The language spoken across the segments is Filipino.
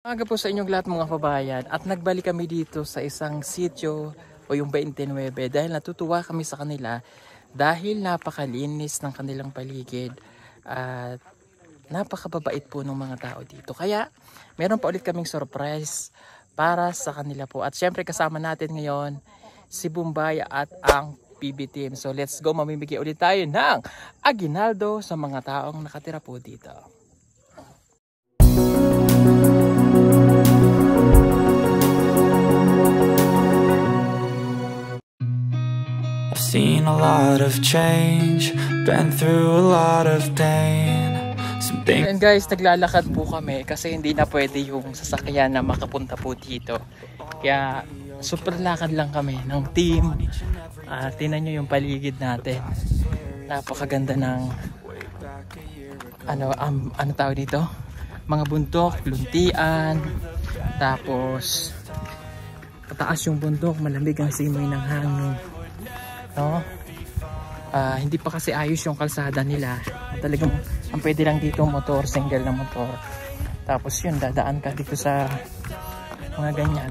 Umaga po sa inyong lahat mga kabayan at nagbalik kami dito sa isang sitio o yung 29 dahil natutuwa kami sa kanila dahil napakalinis ng kanilang paligid at napakababait po ng mga tao dito. Kaya meron pa ulit kaming surprise para sa kanila po at syempre kasama natin ngayon si Bombay at ang PB team. So let's go, mamimigay ulit tayo ng aginaldo sa mga taong nakatira po dito. Seen a lot of change, been through a lot of pain. And guys, naglalakad po kami kasi hindi na pwede yung sasakyan na makapunta po dito. Kaya super lakad lang kami ng team. Tingnan nyo yung paligid natin. Napakaganda ng ano tawag dito? Mga bundok, luntian. Tapos pataas yung bundok, malamig ang simoy ng hangin. No? Hindi pa kasi ayos yung kalsada nila. Talagang ang pwede lang dito motor, single na motor. Tapos yun, dadaan ka dito sa mga ganyan.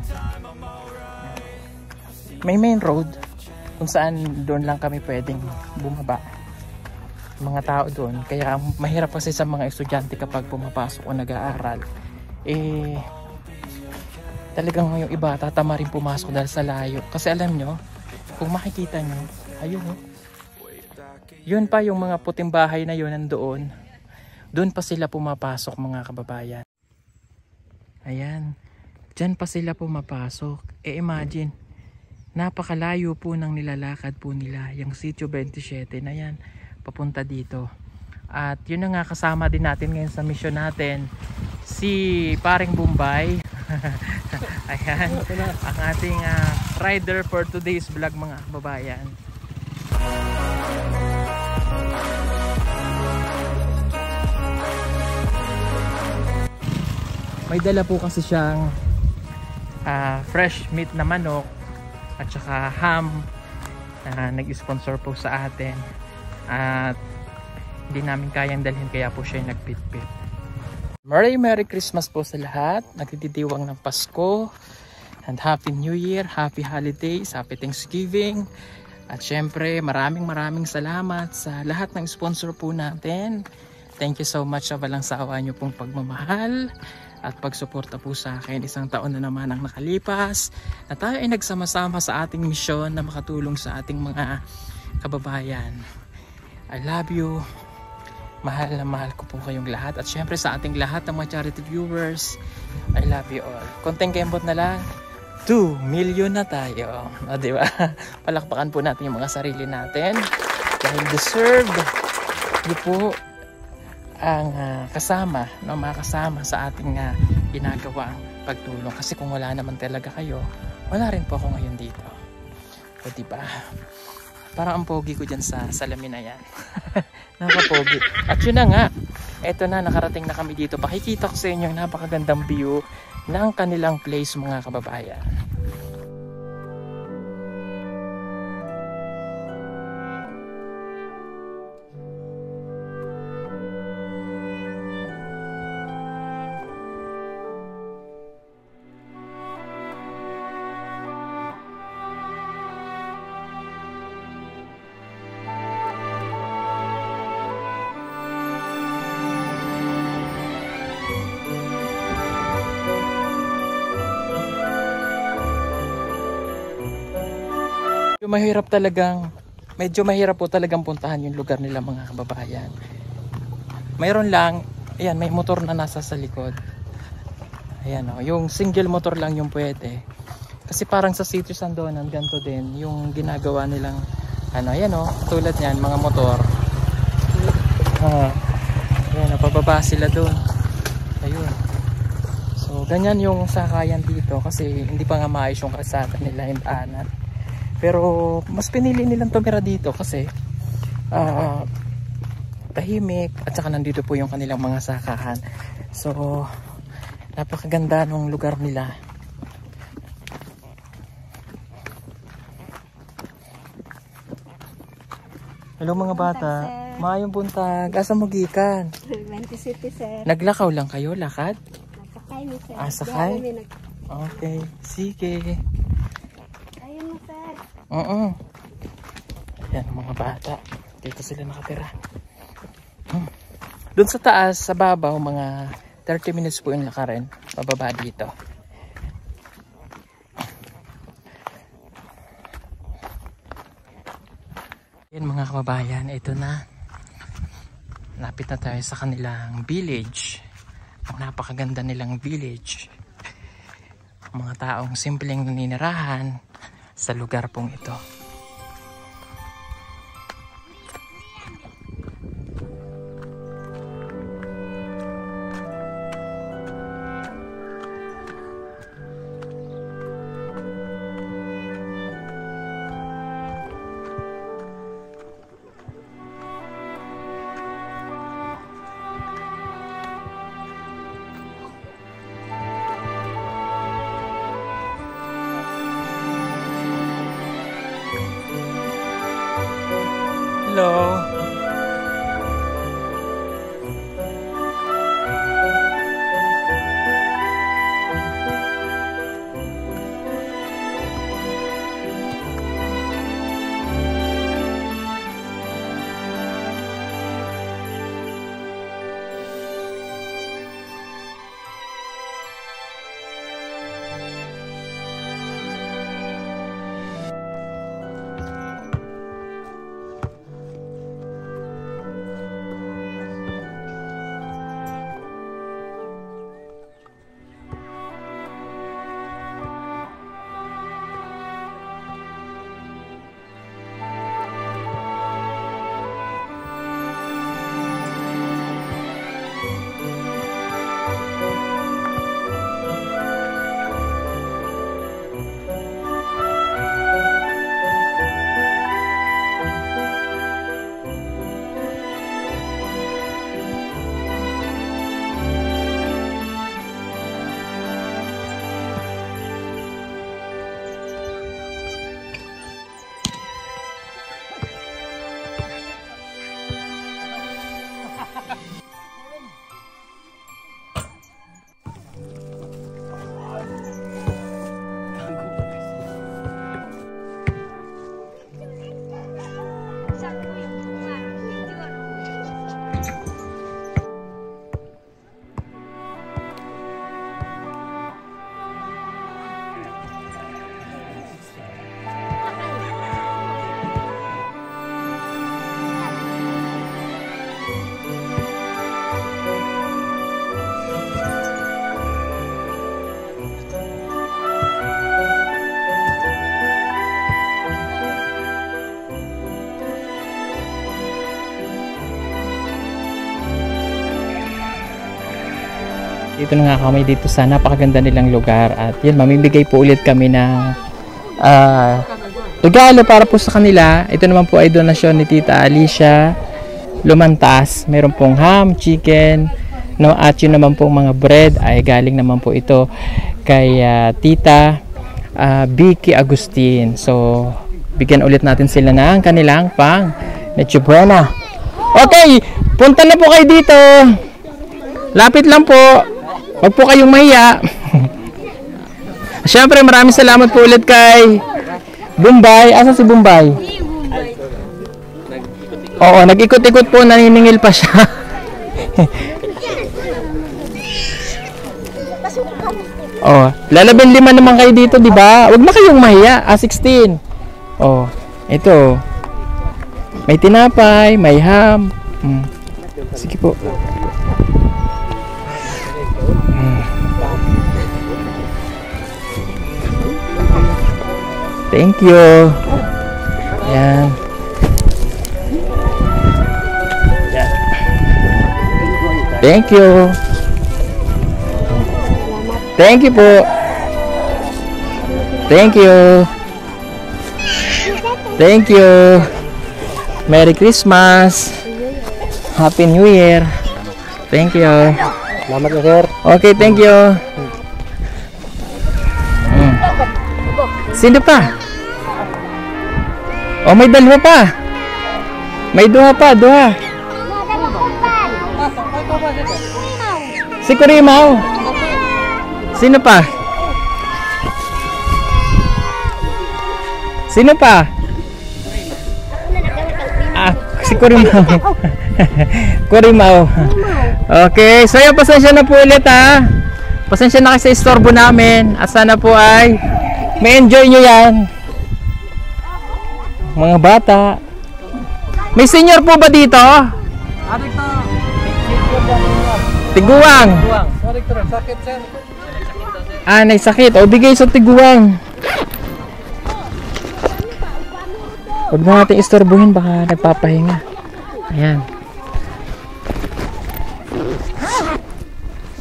May main road kung saan doon lang kami pwedeng bumaba. Mga tao doon. Kaya mahirap kasi sa mga estudyante kapag pumapasok o nag-aaral. Talagang yung iba tatama rin pumasok dahil sa layo. Kasi alam nyo, kung makikita nyo, ayun yun pa yung mga puting bahay na yun nandoon. Doon pa sila pumapasok mga kababayan. Ayan. Diyan pa sila pumapasok. Imagine, napakalayo po ng nilalakad po nila. Yung sitio 27 na yan, papunta dito. At yun na nga, kasama din natin ngayon sa mission natin, si Paring Bombay. Ayan, ang ating rider for today's vlog mga kababayan. May dala po kasi siyang fresh meat na manok at saka ham na nag-sponsor po sa atin. At hindi namin kayang dalhin kaya po siya nagpitpit. Merry Christmas po sa lahat. Nagtitiwang ng Pasko and Happy New Year, Happy Holidays, Happy Thanksgiving. At syempre maraming salamat sa lahat ng sponsor po natin. Thank you so much sa walang sawa nyo pong pagmamahal at pagsuporta po sa akin. Isang taon na naman ang nakalipas na tayo ay nagsama-sama sa ating misyon na makatulong sa ating mga kababayan. I love you. Mahal na mahal ko po kayong lahat. At syempre sa ating lahat ng mga charity viewers, I love you all. Konting kembot na lang, 2 million na tayo. Diba? Palakpakan po natin yung mga sarili natin. Dahil deserved nyo po ang kasama, no, makasama sa ating ginagawang pagtulong. Kasi kung wala naman talaga kayo, wala rin po ako ngayon dito. O diba? Parang ang pogi ko dyan sa salamin na yan. Nakapogi. At yun na nga, eto na, nakarating na kami dito. Pakikita ko sa inyo yung napakagandang view ng kanilang place mga kababayan. Medyo mahirap po talagang puntahan yung lugar nila mga kababayan. Mayroon lang, ayan, may motor na nasa sa likod. Ayan o, yung single motor lang yung pwede. Kasi parang sa Sitio Sandonan, ganito din yung ginagawa nilang ayan o, tulad yan, mga motor. Ayan, pababa sila doon. Ayun. So, ganyan yung sakayan dito kasi hindi pa nga maayos yung kalsada nila yung daanan. Pero mas pinili nilang tumira dito kasi tahimik at saka nandito po yung kanilang mga sakahan. So napakaganda ng lugar nila. Hello mga bata. Maayong buntag. Asa mo gikan? 20 City, sir. Naglakaw lang kayo, lakad? sakay ni sir. Sakay? Okay, sige. Ayun mo sir. Oo. Ayan mga bata. Dito sila nakatira. Doon sa taas, sa babaw, mga 30 minutes po yung lakarin. Pababa dito. Yan mga kababayan, ito na. Lapit na tayo sa kanilang village. Ang napakaganda nilang village. Mga taong simpleng naninirahan sa lugar pong ito. Hello. Dito na nga kami dito sa napakaganda nilang lugar at yun, mamimigay po ulit kami ng regalo para po sa kanila. Ito naman po ay donasyon ni Tita Alicia Lumantas. Meron pong ham, chicken, no, at yun naman pong mga bread ay galing naman po ito kay Tita Vicky Agustin. So bigyan ulit natin sila ng kanilang pang Noche Buena. Okay, punta na po kayo dito. Lapit lang po. Huwag po kayong mahiya. Siyempre maraming salamat po ulit kay Bombay. Asa si Bombay? Oo, nag-ikot-ikot po, naniningil pa siya. Oh, lalabing 5 naman kayo dito, di ba? Huwag na kayong mahiya. 16. Oh, ito. May tinapay, may ham. Sige po. Thank you. Yan. Thank you. Thank you po. Thank you. Thank you. Merry Christmas. Happy New Year. Thank you. Salamat na sir. Okay, thank you. Sino pa? Oh, may dalawa pa. May duha pa, duha. Si Kurimaw. Sino pa? Sino pa? Ah, si Kurimaw. Kurimaw. Okay, so yung pasensya na po ulit ha. Pasensya na kasi sa istorbo namin. At sana po ay may enjoy nyo yan. Mga bata. May senior po ba dito? Tiguang. Ah, nagsakit. O, bigay sa tiguang. Huwag na natin istorbuhin, baka nagpapahinga. Ayan.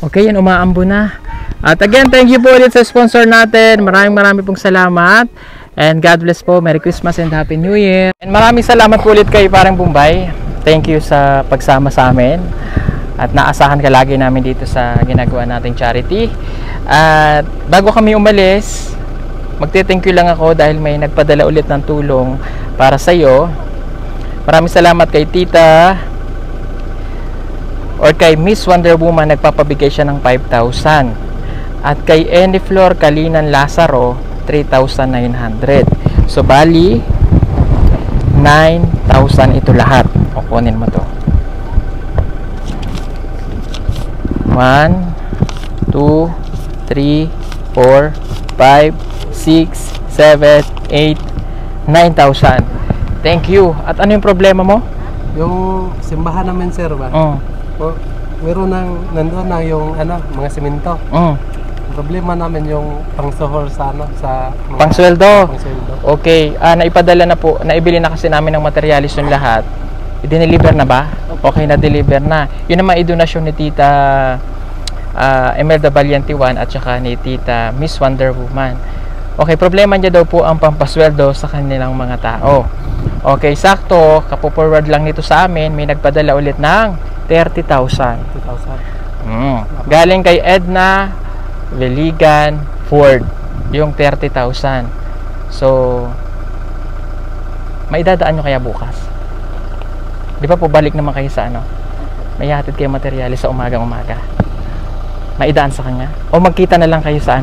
Okay, yan, umaambo na. At again, thank you po ulit sa sponsor natin. Maraming pong salamat. And God bless po. Merry Christmas and Happy New Year. And maraming salamat po ulit kay Parang Bombay. Thank you sa pagsama sa amin. At naasahan ka lagi namin dito sa ginagawa nating charity. At bago kami umalis, magte-thank you lang ako dahil may nagpadala ulit ng tulong para sa iyo. Maraming salamat kay Tita or kay Miss Wonder Woman, nagpapabigay siya ng 5,000. At kay Andy Flor Kalinan Lazaro, 3,900. So bali 9,000 ito lahat. O kunin mo to. 1 2 3 4 5 6 7 8 9,000. Thank you. At ano yung problema mo? Yung simbahan namin, sir, ba? O, meron nandoon na yung mga simento. Ang problema namin yung pangsohor sa sa mga pangsweldo. pangsweldo. Okay, naipadala na po, naibili na kasi namin ng materialis yung lahat. I-deliver na ba? Okay, na-deliver na. Yun naman i-donasyon ni Tita Emelda Valiantiwan at saka ni Tita Miss Wonder Woman. Okay, problema niya daw po ang pampasweldo sa kanilang mga tao. Okay, sakto, kapo-forward lang nito sa amin, may nagpadala ulit ng 30,000. 2,000. Galing kay Edna Veligan Ford, yung 30,000. So, maidadaan nyo kaya bukas? Di ba po balik naman kayo sa may hatid kayo materyales sa umagang-umaga? Maidaan sa kanya? O magkita na lang kayo sa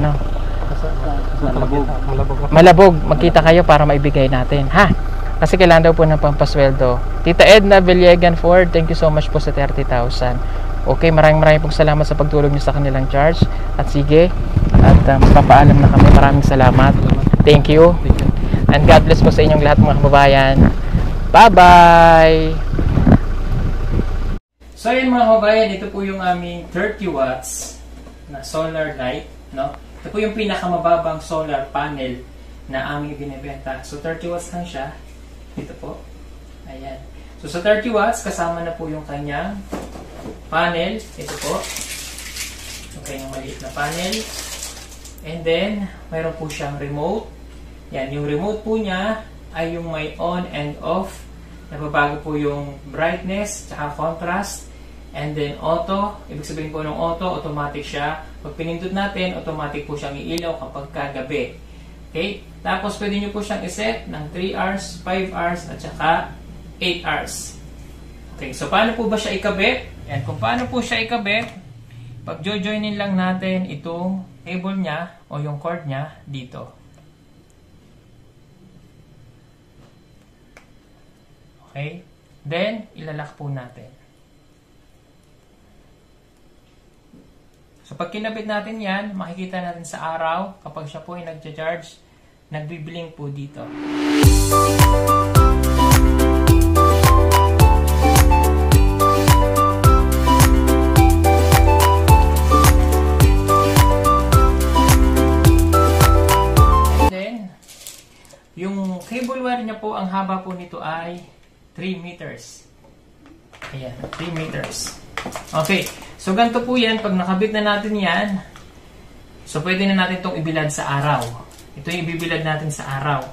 Malabog. Magkita kayo para maibigay natin, ha? Kasi kailangan daw po ng pampasweldo. Tita Edna Veligan Ford, thank you so much po sa 30,000. Okay, maraming pong salamat sa pagtulong niyo sa kanilang charge. At sige, at papaalam na kami. Maraming salamat. Thank you. And God bless po sa inyong lahat mga kababayan. Bye-bye! So yun mga kababayan, ito po yung aming 30 watts na solar light, no? Ito po yung pinakamababang solar panel na aming binibenta. So 30 watts lang siya. Ito po. Ayan. So sa 30 watts, kasama na po yung kanyang panel. Ito po. Okay, yung maliit na panel. And then, mayroon po siyang remote. Yan, yung remote po niya ay yung may on and off. Nababago po yung brightness, tsaka contrast. And then auto, ibig sabihin po ng auto, automatic siya. Pag pinindot natin, automatic po siyang iilaw kapag kagabi. Okay? Tapos pwede nyo po siyang iset ng 3 hours, 5 hours, at saka 8 hours. Okay, so paano po ba siya ikabit? Yan, kung paano po siya ikabit, pag jojoinin lang natin itong cable niya o yung cord niya dito. Okay? Then, ilalak po natin. So, pag kinabit natin yan, makikita natin sa araw, kapag siya po ay nag-charge, nagbiblink po dito. And then, yung cable wire niya po, ang haba po nito ay 3 meters. Ayan, 3 meters. Okay, so ganito po yan. Pag nakabit na natin yan, so pwede na natin itong ibilad sa araw. Ito yung ibibilad natin sa araw.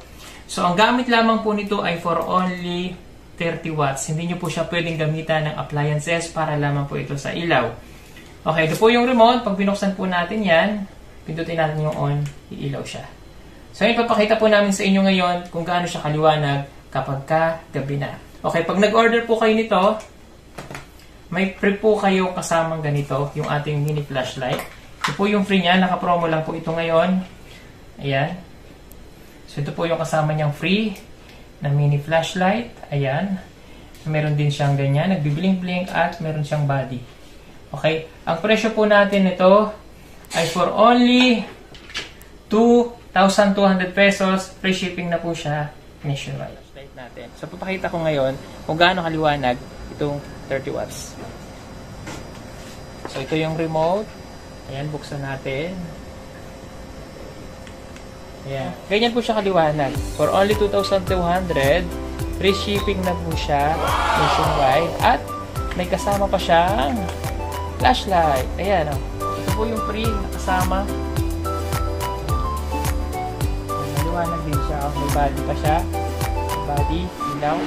So ang gamit lamang po nito ay for only 30 watts. Hindi nyo po siya pwedeng gamitan ng appliances para lamang po ito sa ilaw. Okay, ito po yung remote. Pag binuksan po natin yan, pindutin natin yung on, iilaw siya. So ipapakita po namin sa inyo ngayon kung gaano siya kaliwanag kapag gabi na. Okay, pag nag-order po kayo nito, may free po kayo kasamang ganito, yung ating mini flashlight. Ito po yung free niya. Naka-promo lang po ito ngayon. Ayan. So, ito po yung kasama niyang free na mini flashlight. Ayan. Meron din siyang ganyan. Nagbi-blink-blink at meron siyang body. Okay. Ang presyo po natin ito ay for only 2,200 pesos. Free shipping na po siya nationwide. Flashlight natin. So, papakita ko ngayon kung gaano kaliwanag itong 30 watts. So, ito yung remote. Ayan, buksan natin. Ayan. Ganyan po siya kaliwanag. For only 2,200, free shipping na po siya nationwide. At may kasama pa siyang flashlight. Ayan, oh. Ito po yung free na kasama. Maliwanag din siya. May body pa siya. Body, ilaw.